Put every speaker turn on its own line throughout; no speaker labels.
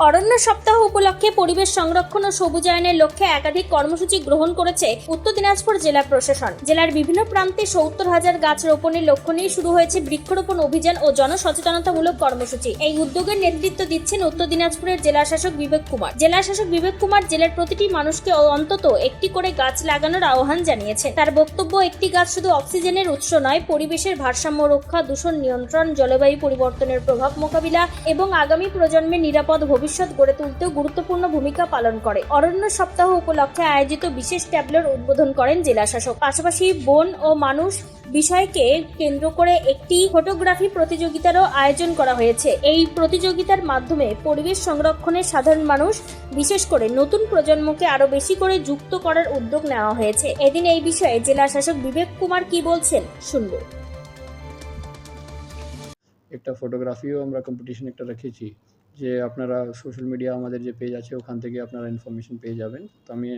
অরণ্য সপ্তাহ উপলক্ষে পরিবেশ সংরক্ষণ ও সবুজায়নের লক্ষ্যে একাধিক কর্মসূচি গ্রহণ করেছে উত্তর দিনাজপুর জেলা প্রশাসন। জেলার বিভিন্ন প্রান্তে ৭০,০০০ গাছ রোপণের লক্ষ্য নিয়ে শুরু হয়েছে বৃক্ষরোপণ অভিযান ও জনসচেতনতামূলক কর্মসূচি। এই উদ্যোগের নেতৃত্ব দিচ্ছেন উত্তর দিনাজপুরের জেলা শাসক বিবেক কুমার। জেলা শাসক বিবেক কুমার জেলার প্রতিটি মানুষকে অন্তত একটি করে গাছ লাগানোর আহ্বান জানিয়েছেন। তার বক্তব্য, একটি গাছ শুধু অক্সিজেনের উৎস নয়, পরিবেশের ভারসাম্য রক্ষা, দূষণ নিয়ন্ত্রণ, জলবায়ু পরিবর্তনের প্রভাব মোকাবিলা এবং আগামী প্রজন্মের নিরাপদ ভবিষ্যৎ গড়ে তুলতেও গুরুত্বপূর্ণ ভূমিকা পালন করে। অরণ্য সপ্তাহ উপলক্ষে আয়োজিত বিশেষ ট্যাবলোর উদ্বোধন করেন জেলা শাসক। পাশাপাশি বন ও মানুষ বিষয়কে কেন্দ্র করে একটি ফটোগ্রাফি প্রতিযোগিতারও আয়োজন করা হয়েছে। এই প্রতিযোগিতার মাধ্যমে পরিবেশ সংরক্ষণে সাধারণ মানুষ, বিশেষ করে নতুন প্রজন্মকে আরো বেশি করে যুক্ত করার উদ্যোগ নেওয়া হয়েছে। এদিন এই বিষয়ে জেলা শাসক বিবেক কুমার কি বলছেন শুনব।
একটা ফটোগ্রাফিও আমরা কম্পিটিশন একটা রেখেছি, যে আপনারা সোশ্যাল মিডিয়া আমাদের যে পেজ আছে ওখান থেকে আপনারা ইনফরমেশন পেয়ে যাবেন। তো আমি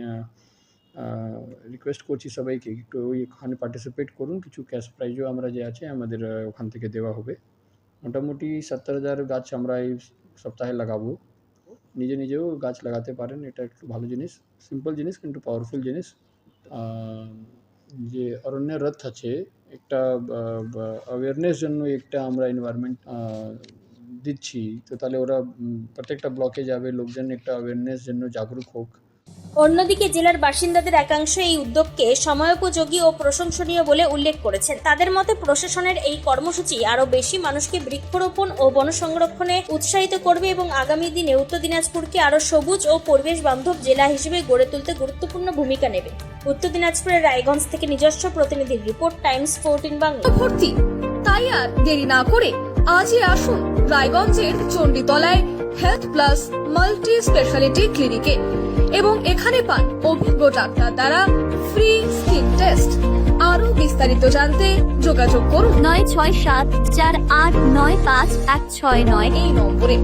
রিকোয়েস্ট করছি সবাইকে একটু ওইখানে পার্টিসিপেট করুন। কিছু ক্যাশ প্রাইজও আমরা যে আছে আমাদের ওখান থেকে দেওয়া হবে। মোটামুটি ৭০,০০০ গাছ আমরা এই সপ্তাহে লাগাবো। নিজেও গাছ লাগাতে পারেন, এটা একটু ভালো জিনিস, সিম্পল জিনিস কিন্তু পাওয়ারফুল জিনিস। যে অরণ্য রথ আছে, একটা অ্যাওয়ারনেস জন্য একটা আমরা এনভায়রনমেন্ট দিচ্ছি। তো তাহলে ওরা প্রত্যেকটা ব্লকে যাবে, লোকজন একটা অ্যাওয়ারনেস জন্য জাগরুক হোক।
অন্যদিকে জেলার বাসিন্দাদের একাংশ এই উদ্যোগকে সময়োপযোগী ও প্রশংসনীয় বলে উল্লেখ করেছেন। তাদের মতে প্রশাসনের এই কর্মসূচি আরো বেশি মানুষকে বৃক্ষরোপণ ও বন সংরক্ষণে উৎসাহিত করবে এবং আগামী দিনে উত্তর দিনাজপুরকে আরো সবুজ ও পরিবেশ বান্ধব জেলা হিসেবে গড়ে তুলতে গুরুত্বপূর্ণ ভূমিকা নেবে। উত্তর দিনাজপুরের রায়গঞ্জ থেকে নিজস্ব প্রতিনিধির রিপোর্ট, টাইমস 14 বাংলা।
ভর্তি, তাই আর দেরি না করে আজই আসুন রায়গঞ্জের চণ্ডীতলায় হেলথ প্লাস মাল্টি স্পেশালিটি ক্লিনিকে এবং এখানে পান অভিজ্ঞ ডাক্তার দ্বারা ফ্রি স্কিন টেস্ট। আরো বিস্তারিত জানতে যোগাযোগ করুন 9674895169 এই নম্বরে।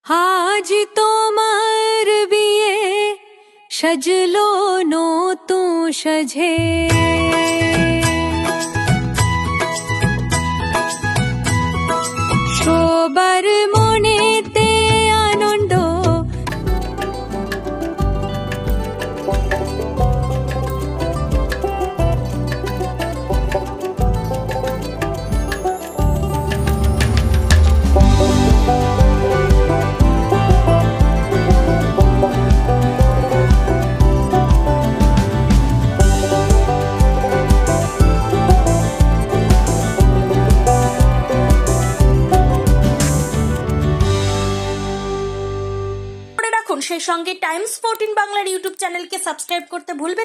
আজ তোমার বিয়ে সাজলো নতুন সাজে, সবার মনেতে আনন্দ,
সেই সঙ্গে টাইমস 14 বাংলার ইউটিউব চ্যানেলকে সাবস্ক্রাইব করতে ভুলবেন